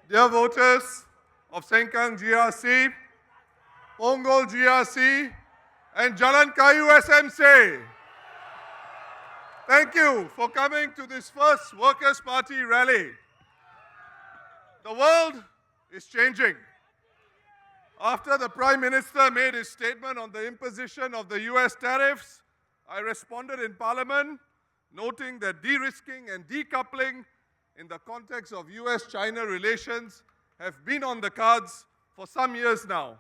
Dear voters of Sengkang GRC, Punggol GRC, and Jalan Kayu SMC, thank you for coming to this first Workers' Party rally. The world is changing. After the Prime Minister made his statement on the imposition of the US tariffs, I responded in Parliament, noting that de-risking and decoupling in the context of US-China relations have been on the cards for some years now.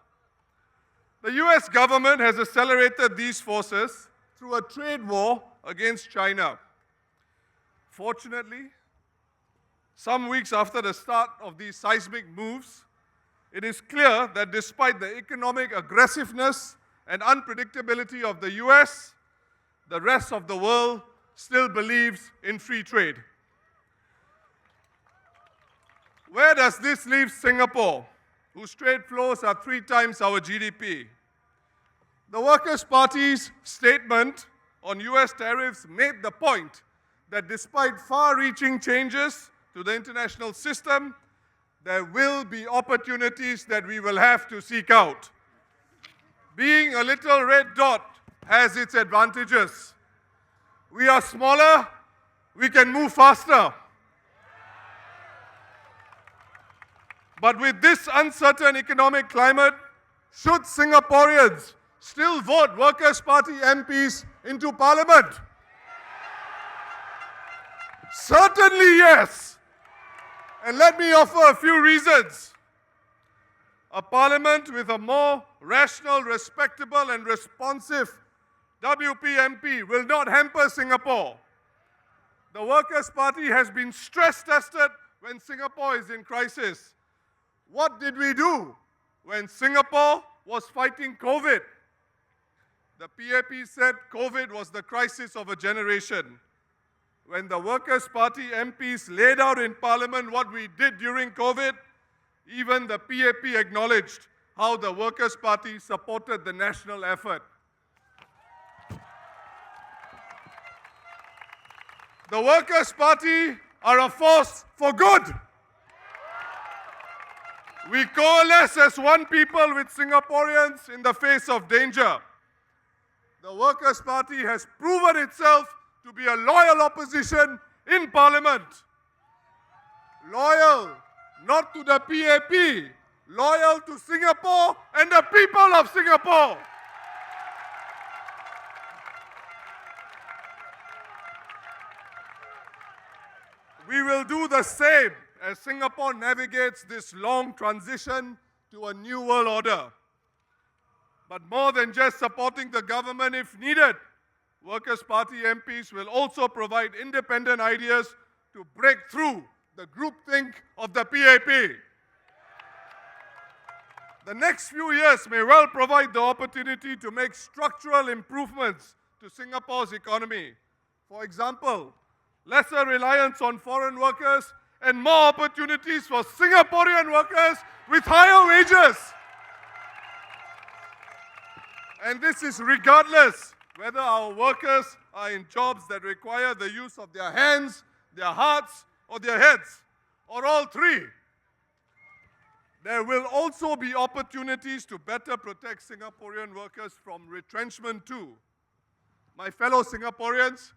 The US government has accelerated these forces through a trade war against China. Fortunately, some weeks after the start of these seismic moves, it is clear that despite the economic aggressiveness and unpredictability of the US, the rest of the world still believes in free trade. Where does this leave Singapore, whose trade flows are 3 times our GDP? The Workers' Party's statement on US tariffs made the point that despite far-reaching changes to the international system, there will be opportunities that we will have to seek out. Being a little red dot has its advantages. We are smaller, we can move faster. But with this uncertain economic climate, should Singaporeans still vote Workers' Party MPs into Parliament? Certainly yes. And let me offer a few reasons. A Parliament with a more rational, respectable and responsive WP MP will not hamper Singapore. The Workers' Party has been stress-tested when Singapore is in crisis. What did we do when Singapore was fighting COVID? The PAP said COVID was the crisis of a generation. When the Workers' Party MPs laid out in Parliament what we did during COVID, even the PAP acknowledged how the Workers' Party supported the national effort. The Workers' Party are a force for good. We coalesce as one people with Singaporeans in the face of danger. The Workers' Party has proven itself to be a loyal opposition in Parliament. Loyal not to the PAP, loyal to Singapore and the people of Singapore. We will do the same as Singapore navigates this long transition to a new world order. But more than just supporting the government if needed, Workers' Party MPs will also provide independent ideas to break through the groupthink of the PAP. The next few years may well provide the opportunity to make structural improvements to Singapore's economy. For example, lesser reliance on foreign workers and more opportunities for Singaporean workers with higher wages. And this is regardless whether our workers are in jobs that require the use of their hands, their hearts, or their heads, or all three. There will also be opportunities to better protect Singaporean workers from retrenchment too. My fellow Singaporeans,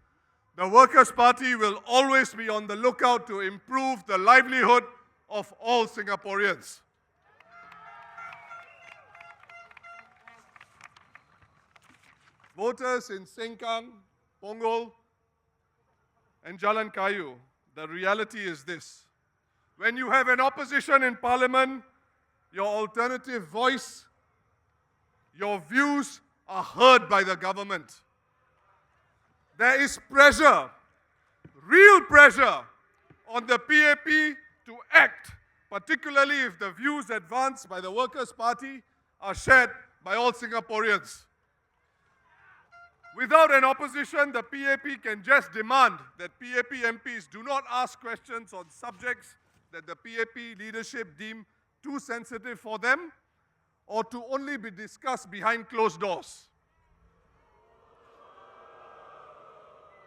the Workers' Party will always be on the lookout to improve the livelihood of all Singaporeans. Voters in Sengkang, Punggol, and Jalan Kayu, the reality is this. When you have an opposition in Parliament, your alternative voice, your views are heard by the government. There is pressure, real pressure, on the PAP to act, particularly if the views advanced by the Workers' Party are shared by all Singaporeans. Without an opposition, the PAP can just demand that PAP MPs do not ask questions on subjects that the PAP leadership deem too sensitive for them or to only be discussed behind closed doors.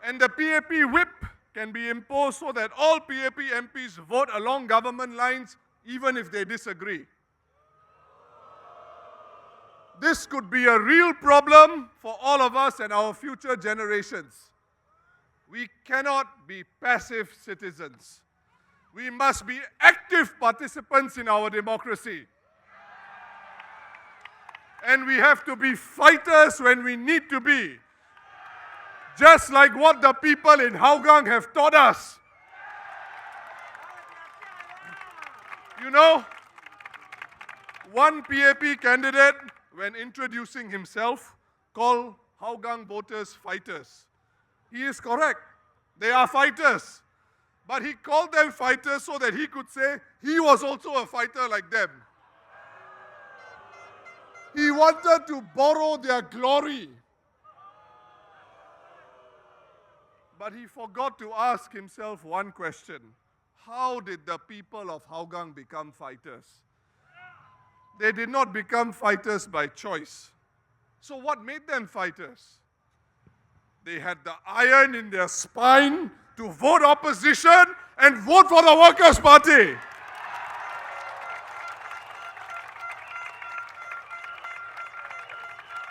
And the PAP whip can be imposed so that all PAP MPs vote along government lines even if they disagree. This could be a real problem for all of us and our future generations. We cannot be passive citizens. We must be active participants in our democracy. And we have to be fighters when we need to be. Just like what the people in Hougang have taught us. You know, one PAP candidate, when introducing himself, called Hougang voters fighters. He is correct. They are fighters. But he called them fighters so that he could say he was also a fighter like them. He wanted to borrow their glory. But he forgot to ask himself one question. How did the people of Hougang become fighters? They did not become fighters by choice. So what made them fighters? They had the iron in their spine to vote opposition and vote for the Workers' Party.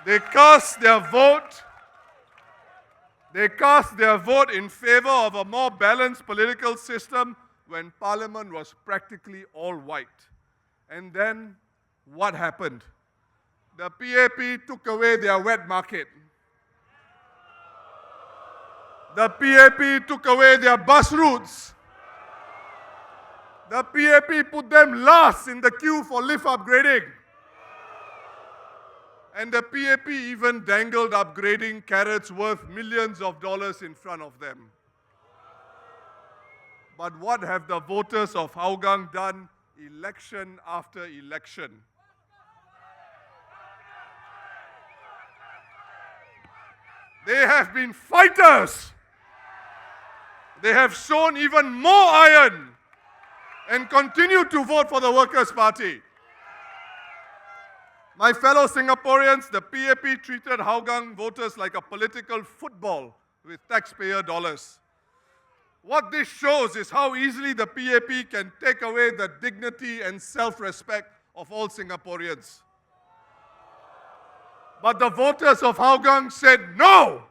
They cast their vote in favor of a more balanced political system when Parliament was practically all white. And then what happened? The PAP took away their wet market. The PAP took away their bus routes. The PAP put them last in the queue for lift upgrading. And the PAP even dangled upgrading carrots worth millions of dollars in front of them. But what have the voters of Hougang done election after election? They have been fighters. They have shown even more iron and continue to vote for the Workers' Party. My fellow Singaporeans, the PAP treated Hougang voters like a political football with taxpayer dollars. What this shows is how easily the PAP can take away the dignity and self-respect of all Singaporeans. But the voters of Hougang said no.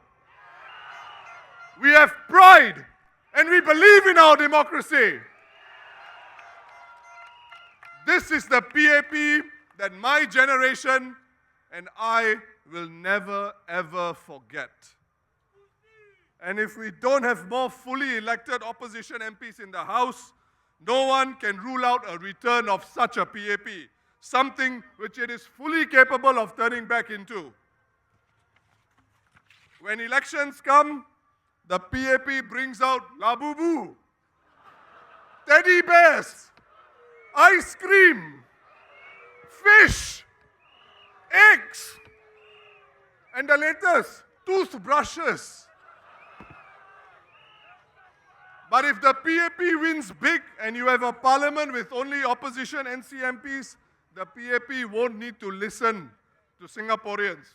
We have pride and we believe in our democracy. This is the PAP that my generation and I will never ever forget. And if we don't have more fully elected opposition MPs in the House, no one can rule out a return of such a PAP, something which it is fully capable of turning back into. When elections come, the PAP brings out labubu, teddy bears, ice cream, fish, eggs, and the latest, toothbrushes. But if the PAP wins big and you have a parliament with only opposition NCMPs, the PAP won't need to listen to Singaporeans.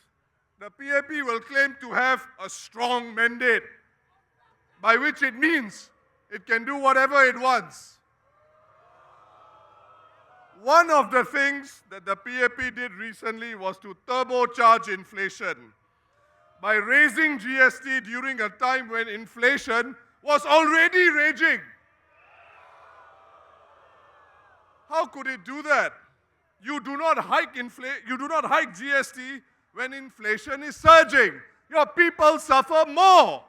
The PAP will claim to have a strong mandate, by which it means it can do whatever it wants. One of the things that the PAP did recently was to turbocharge inflation by raising GST during a time when inflation was already raging. How could it do that? You do not hike GST when inflation is surging. Your people suffer more.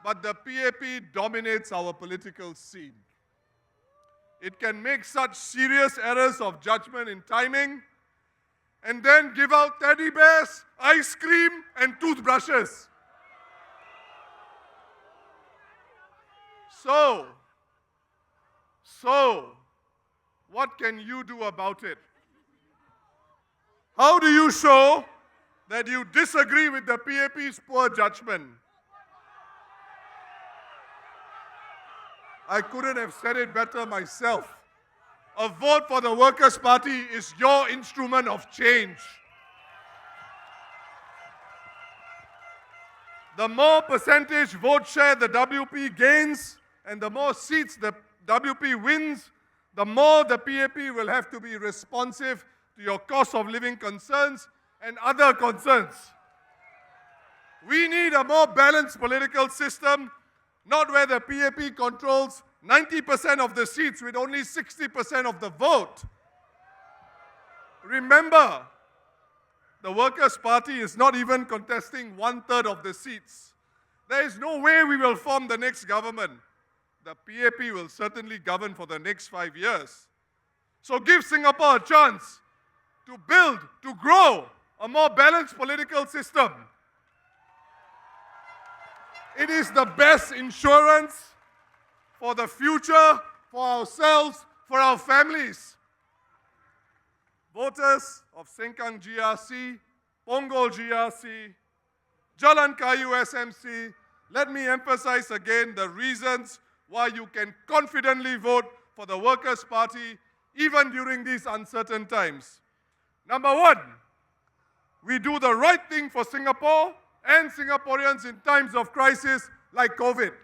But the PAP dominates our political scene. It can make such serious errors of judgment in timing and then give out teddy bears, ice cream, and toothbrushes. So, what can you do about it? How do you show that you disagree with the PAP's poor judgment? I couldn't have said it better myself. A vote for the Workers' Party is your instrument of change. The more percentage vote share the WP gains and the more seats the WP wins, the more the PAP will have to be responsive to your cost of living concerns and other concerns. We need a more balanced political system, not where the PAP controls 90% of the seats with only 60% of the vote. Remember, the Workers' Party is not even contesting 1/3 of the seats. There is no way we will form the next government. The PAP will certainly govern for the next 5 years. So give Singapore a chance to build, to grow a more balanced political system. It is the best insurance for the future, for ourselves, for our families. Voters of Sengkang GRC, Punggol GRC, Jalan Kayu SMC, let me emphasize again the reasons why you can confidently vote for the Workers' Party even during these uncertain times. Number one, we do the right thing for Singapore and Singaporeans in times of crisis like COVID.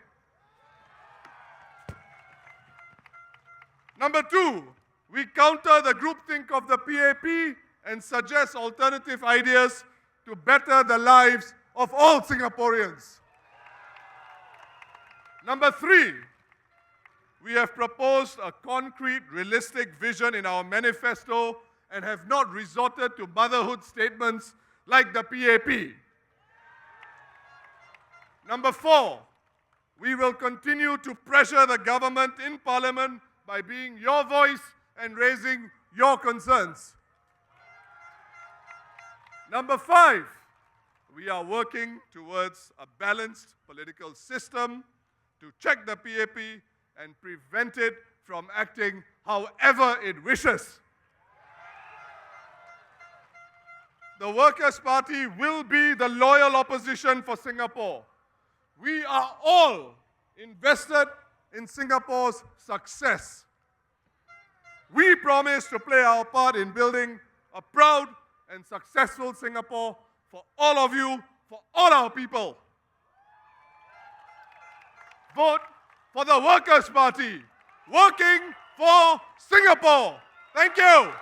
Number two, we counter the groupthink of the PAP and suggest alternative ideas to better the lives of all Singaporeans. Number three, we have proposed a concrete, realistic vision in our manifesto and have not resorted to motherhood statements like the PAP. Number four, we will continue to pressure the government in Parliament by being your voice and raising your concerns. Number five, we are working towards a balanced political system to check the PAP and prevent it from acting however it wishes. The Workers' Party will be the loyal opposition for Singapore. We are all invested in Singapore's success. We promise to play our part in building a proud and successful Singapore for all of you, for all our people. Vote for the Workers' Party, working for Singapore. Thank you.